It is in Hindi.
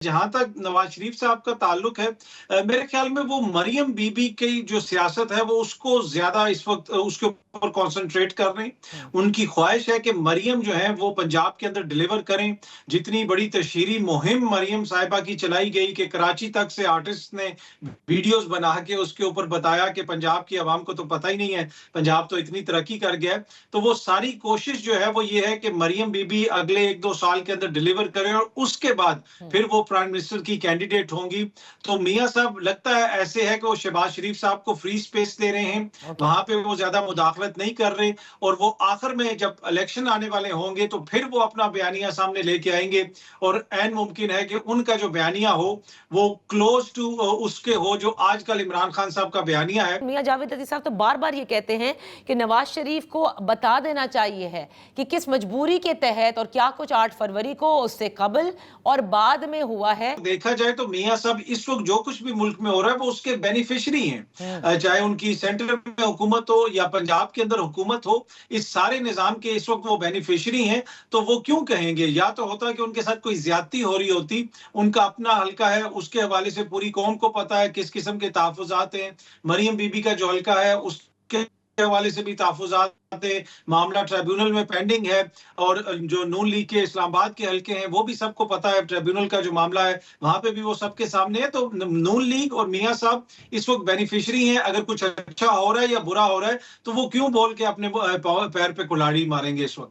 जहाँ तक नवाज शरीफ साहब का ताल्लुक है, मेरे ख्याल में वो मरियम बीबी की जो सियासत है वो उसको ज्यादा इस वक्त उसके ऊपर कंसंट्रेट कर रहे हैं। हुँ, उनकी ख्वाहिश है कि मरियम जो है वो पंजाब के अंदर डिलीवर करें। जितनी बड़ी तशहीरी मुहिम मरियम साहिबा की चलाई गई कि कराची तक से आर्टिस्ट ने वीडियोस बना के उसके ऊपर बताया कि पंजाब की आवाम को तो पता ही नहीं है, पंजाब तो इतनी तरक्की कर गया है। तो वो सारी कोशिश जो है वो ये है कि मरियम बीबी अगले 1-2 साल के अंदर डिलीवर करें और उसके बाद हुँ, फिर वो प्राइम मिनिस्टर की कैंडिडेट होंगी। तो मियाँ साहब लगता है ऐसे है कि वो शहबाज शरीफ साहब को फ्री स्पेस दे रहे हैं, ओके। वहां पे वो ज्यादा मुदाखलत नहीं कर रहे और वो आखिर में जब इलेक्शन आने वाले होंगे तो फिर वो अपना बयानिया सामने लेके आएंगे और ऐन मुमकिन है कि उनका जो बयानिया हो वो क्लोज टू उसके हो जो आजकल इमरान खान साहब का बयानिया है। मियाँ जावेद अज़ी साहब तो बार-बार ये कहते हैं कि नवाज़ शरीफ को बता देना चाहिए है कि किस मजबूरी के तहत और क्या कुछ 8 फरवरी को उससे कबल और बाद में हुआ है। देखा जाए तो मियाँ साहब इस वक्त जो कुछ भी मुल्क में हो रहा है वो उसके बेनिफिशियरी हैं। हुँ, चाहे उनकी सेंटर में हुकूमत हो या पंजाब के अंदर हुकूमत हो, इस सारे निजाम के इस वक्त वो बेनिफिशियरी हैं। तो वो क्यों कहेंगे? या तो होता कि उनके साथ कोई ज्यादती हो रही होती, उनका अपना हल्का है, उसके हवाले से पूरी कौम को पता है किस किस्म के तहफुजात हैं। मरियम बीबी का जो हल्का है उसके हवाले से भी तहफुजात है, मामला ट्रिब्यूनल में पेंडिंग है और जो नून लीग के इस्लामाबाद के हल्के हैं वो भी सबको पता है, ट्रिब्यूनल का जो मामला है वहां पे भी वो सबके सामने है। तो नून लीग और मियाँ साहब इस वक्त बेनिफिशियरी हैं। अगर कुछ अच्छा हो रहा है या बुरा हो रहा है तो वो क्यों बोल के अपने पैर पे कुल्हाड़ी मारेंगे इस वक्त।